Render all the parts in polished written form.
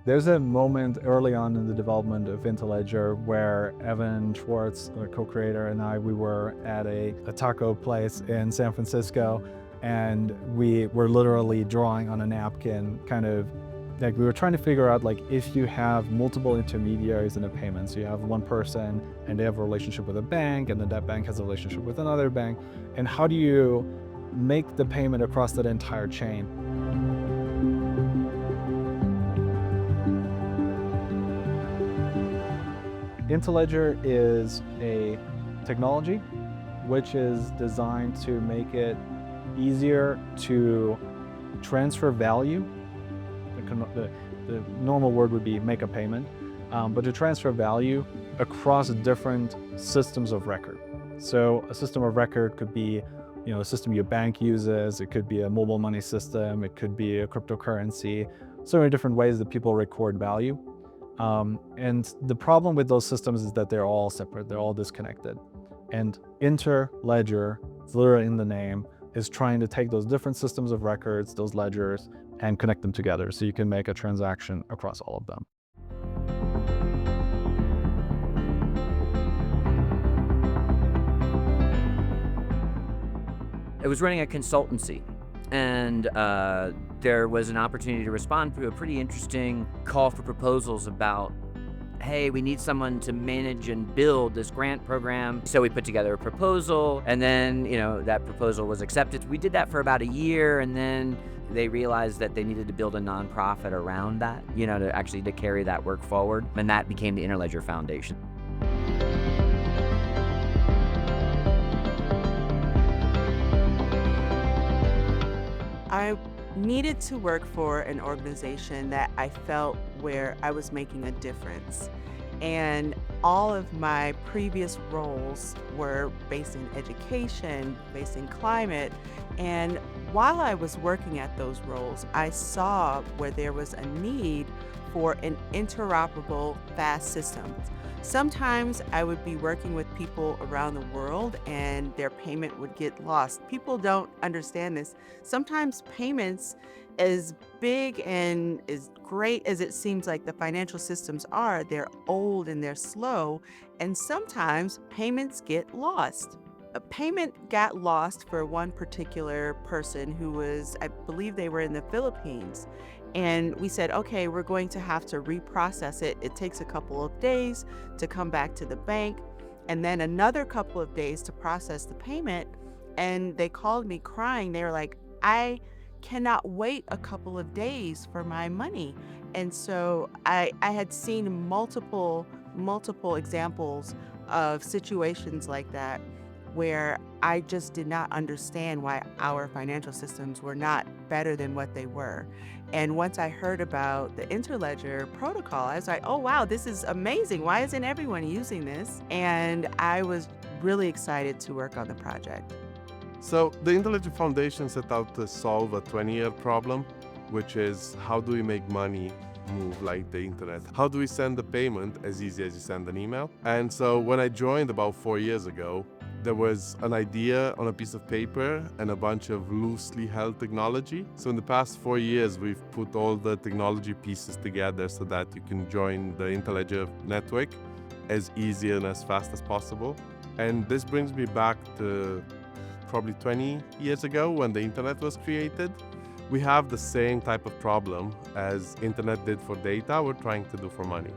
There's a moment early on in the development of Interledger where Evan Schwartz, the co-creator, and I, we were at a taco place in San Francisco, and we were literally drawing on a napkin, kind of like we were trying to figure out, like, if you have multiple intermediaries in a payment, so you have one person and they have a relationship with a bank, and then that bank has a relationship with another bank, and how do you make the payment across that entire chain? Interledger is a technology which is designed to make it easier to transfer value. The normal word would be make a payment, but to transfer value across different systems of record. So a system of record could be, a system your bank uses, it could be a mobile money system, it could be a cryptocurrency, so many different ways that people record value. And the problem with those systems is that they're all separate, they're all disconnected. And Interledger, it's literally in the name, is trying to take those different systems of records, those ledgers, and connect them together so you can make a transaction across all of them. I was running a consultancy, and there was an opportunity to respond to a pretty interesting call for proposals about, hey, we need someone to manage and build this grant program. So we put together a proposal, and then, that proposal was accepted. We did that for about a year, and then they realized that they needed to build a nonprofit around that, to carry that work forward. And that became the Interledger Foundation. I needed to work for an organization that I felt where I was making a difference. And all of my previous roles were based in education, based in climate. And while I was working at those roles, I saw where there was a need for an interoperable, fast system. Sometimes I would be working with people around the world and their payment would get lost. People don't understand this. Sometimes payments, as big and as great as it seems like the financial systems are, they're old and they're slow, and sometimes payments get lost. A payment got lost for one particular person who was, I believe they were in the Philippines. And we said, okay, we're going to have to reprocess it. It takes a couple of days to come back to the bank, and then another couple of days to process the payment. And they called me crying. They were like, I cannot wait a couple of days for my money. And so I had seen multiple examples of situations like that where I just did not understand why our financial systems were not better than what they were. And once I heard about the Interledger protocol, I was like, oh wow, this is amazing. Why isn't everyone using this? And I was really excited to work on the project. So the Interledger Foundation set out to solve a 20-year problem, which is how do we make money move like the internet? How do we send a payment as easy as you send an email? And so when I joined about 4 years ago, there was an idea on a piece of paper and a bunch of loosely held technology. So in the past 4 years, we've put all the technology pieces together so that you can join the Interledger network as easy and as fast as possible. And this brings me back to probably 20 years ago when the internet was created. We have the same type of problem as internet did for data, we're trying to do for money.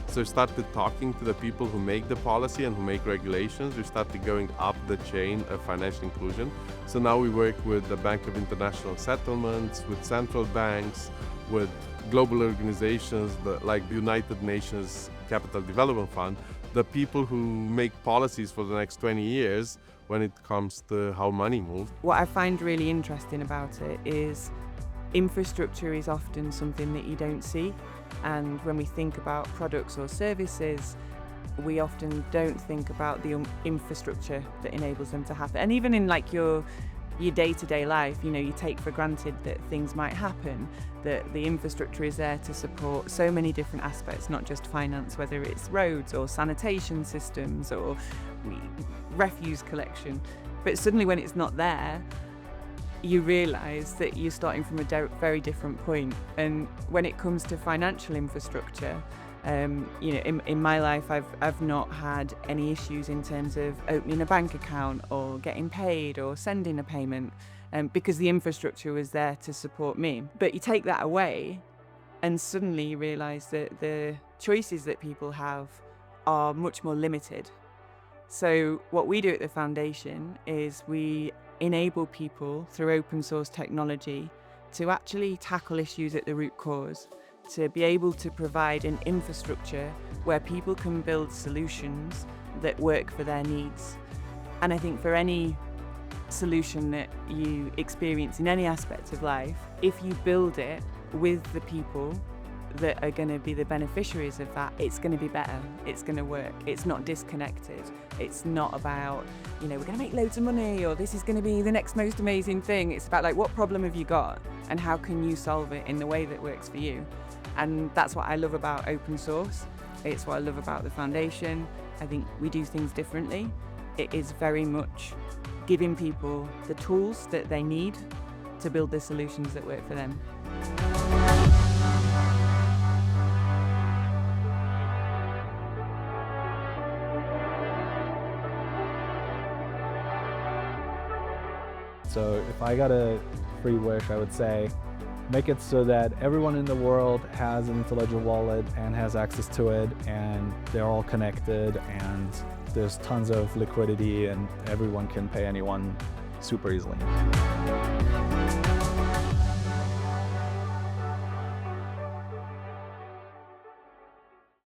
So we started talking to the people who make the policy and who make regulations. We started going up the chain of financial inclusion. So now we work with the Bank of International Settlements, with central banks, with global organizations like the United Nations Capital Development Fund, the people who make policies for the next 20 years when it comes to how money moves. What I find really interesting about it is infrastructure is often something that you don't see. And when we think about products or services, we often don't think about the infrastructure that enables them to happen. And even in like your your day-to-day life. You take for granted that things might happen, that the infrastructure is there to support so many different aspects, not just finance, whether it's roads or sanitation systems or refuse collection. But suddenly when it's not there, you realise that you're starting from a very different point. And when it comes to financial infrastructure, in my life, I've not had any issues in terms of opening a bank account or getting paid or sending a payment, because the infrastructure was there to support me. But you take that away, and suddenly you realise that the choices that people have are much more limited. So what we do at the foundation is we enable people through open source technology to actually tackle issues at the root cause, to be able to provide an infrastructure where people can build solutions that work for their needs. And I think for any solution that you experience in any aspect of life, if you build it with the people that are going to be the beneficiaries of that, it's going to be better, it's going to work, it's not disconnected, it's not about, we're going to make loads of money or this is going to be the next most amazing thing. It's about like, what problem have you got and how can you solve it in the way that works for you? And that's what I love about open source. It's what I love about the foundation. I think we do things differently. It is very much giving people the tools that they need to build the solutions that work for them. So if I got a free wish, I would say make it so that everyone in the world has an Interledger wallet and has access to it, and they're all connected, and there's tons of liquidity, and everyone can pay anyone super easily.